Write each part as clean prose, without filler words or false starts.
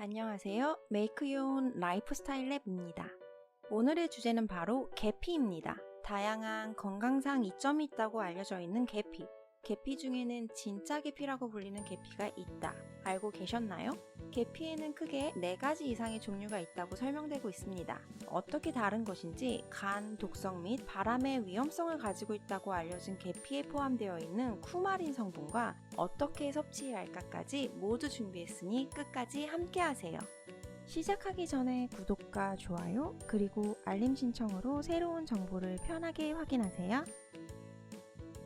안녕하세요. 메이크용 라이프스타일 랩입니다. 오늘의 주제는 바로 계피입니다. 다양한 건강상 이점이 있다고 알려져 있는 계피. 계피 중에는 진짜 계피라고 불리는 계피가 있다. 알고 계셨나요? 계피에는 크게 4가지 이상의 종류가 있다고 설명되고 있습니다. 어떻게 다른 것인지 간 독성 및 발암의 위험성을 가지고 있다고 알려진 계피에 포함되어 있는 쿠마린 성분과 어떻게 섭취해야 할까까지 모두 준비했으니 끝까지 함께하세요. 시작하기 전에 구독과 좋아요 그리고 알림 신청으로 새로운 정보를 편하게 확인하세요.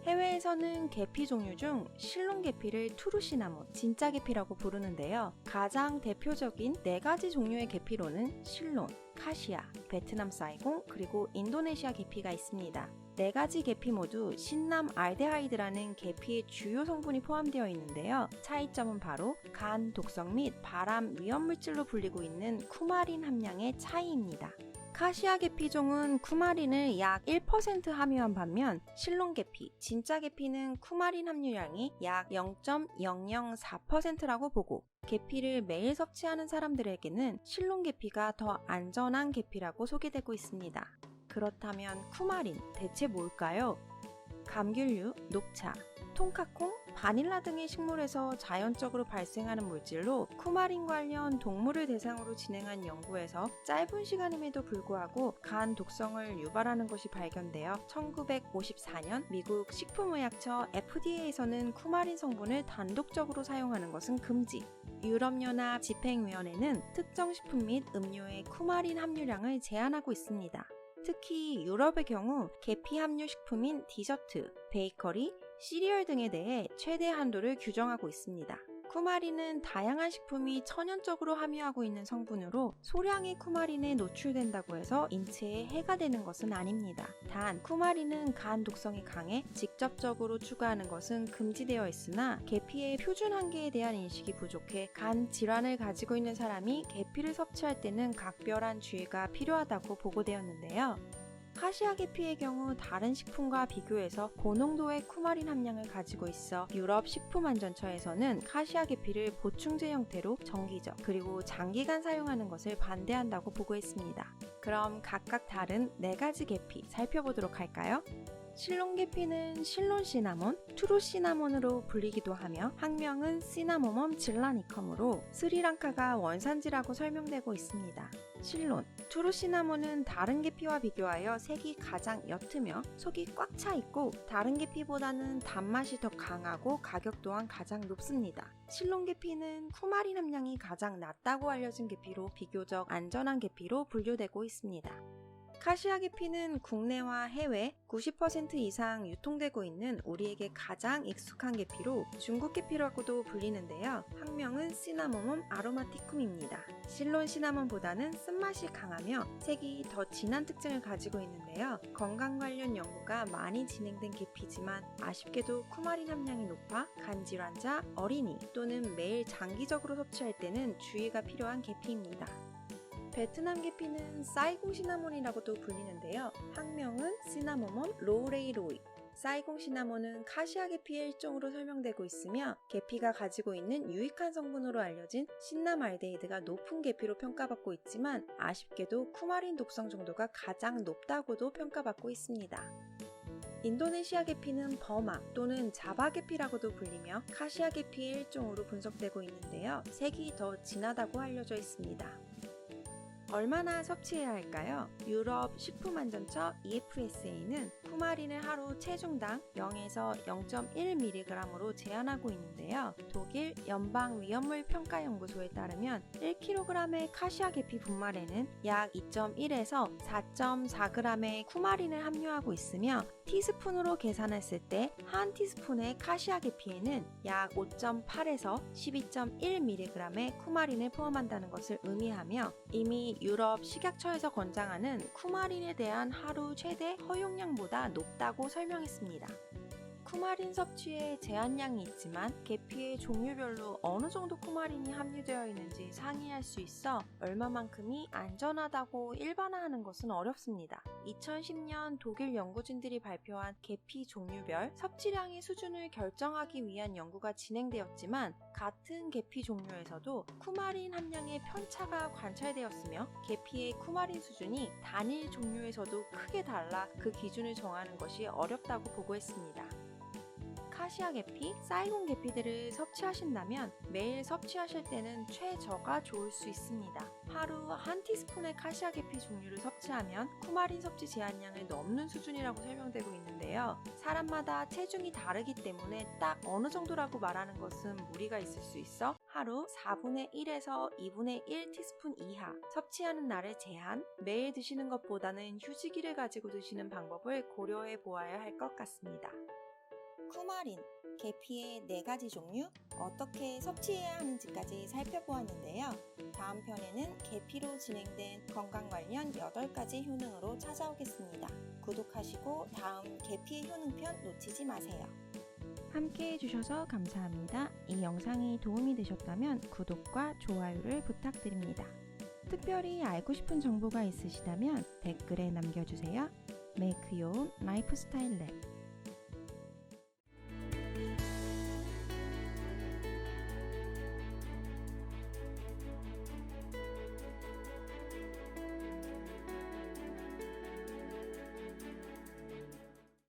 해외에서는 계피 종류 중 실론 계피를 투르시나몬, 진짜 계피라고 부르는데요. 가장 대표적인 4가지 종류의 계피로는 실론, 카시아, 베트남 사이공, 그리고 인도네시아 계피가 있습니다. 4가지 계피 모두 신남 알데하이드라는 계피의 주요 성분이 포함되어 있는데요. 차이점은 바로 간 독성 및 발암 위험 물질로 불리고 있는 쿠마린 함량의 차이입니다. 카시아 계피종은 쿠마린을 약 1% 함유한 반면 실론 계피, 진짜 계피는 쿠마린 함유량이 약 0.004%라고 보고 계피를 매일 섭취하는 사람들에게는 실론 계피가 더 안전한 계피라고 소개되고 있습니다. 그렇다면 쿠마린 대체 뭘까요? 감귤류, 녹차, 통카콩, 바닐라 등의 식물에서 자연적으로 발생하는 물질로 쿠마린 관련 동물을 대상으로 진행한 연구에서 짧은 시간임에도 불구하고 간 독성을 유발하는 것이 발견되어 1954년 미국 식품의약처 FDA에서는 쿠마린 성분을 단독적으로 사용하는 것은 금지. 유럽연합 집행위원회는 특정 식품 및 음료의 쿠마린 함유량을 제한하고 있습니다. 특히 유럽의 경우 계피 함유 식품인 디저트, 베이커리, 시리얼 등에 대해 최대 한도를 규정하고 있습니다. 쿠마린은 다양한 식품이 천연적으로 함유하고 있는 성분으로 소량의 쿠마린에 노출된다고 해서 인체에 해가 되는 것은 아닙니다. 단, 쿠마린은 간 독성이 강해 직접적으로 추가하는 것은 금지되어 있으나 계피의 표준 한계에 대한 인식이 부족해 간 질환을 가지고 있는 사람이 계피를 섭취할 때는 각별한 주의가 필요하다고 보고되었는데요. 카시아 계피의 경우 다른 식품과 비교해서 고농도의 쿠마린 함량을 가지고 있어 유럽 식품안전처에서는 카시아 계피를 보충제 형태로 정기적 그리고 장기간 사용하는 것을 반대한다고 보고했습니다. 그럼 각각 다른 4가지 계피 살펴보도록 할까요? 실론 계피는 실론 시나몬, 투루 시나몬으로 불리기도 하며 학명은 시나모멈 질라니컴으로 스리랑카가 원산지라고 설명되고 있습니다. 실론, 투루 시나몬은 다른 계피와 비교하여 색이 가장 옅으며 속이 꽉 차 있고 다른 계피보다는 단맛이 더 강하고 가격 또한 가장 높습니다. 실론 계피는 쿠마린 함량이 가장 낮다고 알려진 계피로 비교적 안전한 계피로 분류되고 있습니다. 카시아 계피는 국내와 해외 90% 이상 유통되고 있는 우리에게 가장 익숙한 계피로 중국 계피라고도 불리는데요. 학명은 시나모몬 아로마티쿰입니다. 실론 시나몬보다는 쓴맛이 강하며 색이 더 진한 특징을 가지고 있는데요. 건강 관련 연구가 많이 진행된 계피지만 아쉽게도 쿠마린 함량이 높아 간질환자, 어린이 또는 매일 장기적으로 섭취할 때는 주의가 필요한 계피입니다. 베트남 계피는 사이공 시나몬이라고도 불리는데요. 학명은 시나모몬 로우레이로이. 사이공 시나몬은 카시아 계피의 일종으로 설명되고 있으며 계피가 가지고 있는 유익한 성분으로 알려진 신남알데히드가 높은 계피로 평가받고 있지만 아쉽게도 쿠마린 독성 정도가 가장 높다고도 평가받고 있습니다. 인도네시아 계피는 버마 또는 자바 계피라고도 불리며 카시아 계피의 일종으로 분석되고 있는데요. 색이 더 진하다고 알려져 있습니다. 얼마나 섭취해야 할까요? 유럽 식품안전처 EFSA는 쿠마린을 하루 체중당 0에서 0.1mg으로 제한하고 있는데요. 독일 연방위험물평가연구소에 따르면 1kg의 카시아 계피 분말에는 약 2.1에서 4.4g의 쿠마린을 함유하고 있으며 티스푼으로 계산했을 때 한 티스푼의 카시아 계피에는 약 5.8에서 12.1mg의 쿠마린을 포함한다는 것을 의미하며 이미 유럽 식약처에서 권장하는 쿠마린에 대한 하루 최대 허용량보다 높다고 설명했습니다. 쿠마린 섭취에 제한량이 있지만 계피의 종류별로 어느 정도 쿠마린이 함유되어 있는지 상의할 수 있어 얼마만큼이 안전하다고 일반화하는 것은 어렵습니다. 2010년 독일 연구진들이 발표한 계피 종류별 섭취량의 수준을 결정하기 위한 연구가 진행되었지만 같은 계피 종류에서도 쿠마린 함량의 편차가 관찰되었으며 계피의 쿠마린 수준이 단일 종류에서도 크게 달라 그 기준을 정하는 것이 어렵다고 보고했습니다. 카시아 계피, 사이곤 계피들을 섭취하신다면 매일 섭취하실 때는 최저가 좋을 수 있습니다. 하루 한 티스푼의 카시아 계피 종류를 섭취하면 쿠마린 섭취 제한량을 넘는 수준이라고 설명되고 있는데요. 사람마다 체중이 다르기 때문에 딱 어느 정도라고 말하는 것은 무리가 있을 수 있어 하루 4분의 1에서 2분의 1 티스푼 이하 섭취하는 날을 제한, 매일 드시는 것보다는 휴지기를 가지고 드시는 방법을 고려해 보아야 할 것 같습니다. 쿠마린, 계피의 4가지 종류, 어떻게 섭취해야 하는지까지 살펴보았는데요. 다음 편에는 계피로 진행된 건강 관련 8가지 효능으로 찾아오겠습니다. 구독하시고 다음 계피 효능편 놓치지 마세요. 함께 해주셔서 감사합니다. 이 영상이 도움이 되셨다면 구독과 좋아요를 부탁드립니다. 특별히 알고 싶은 정보가 있으시다면 댓글에 남겨주세요. Make Your Own Lifestyle Lab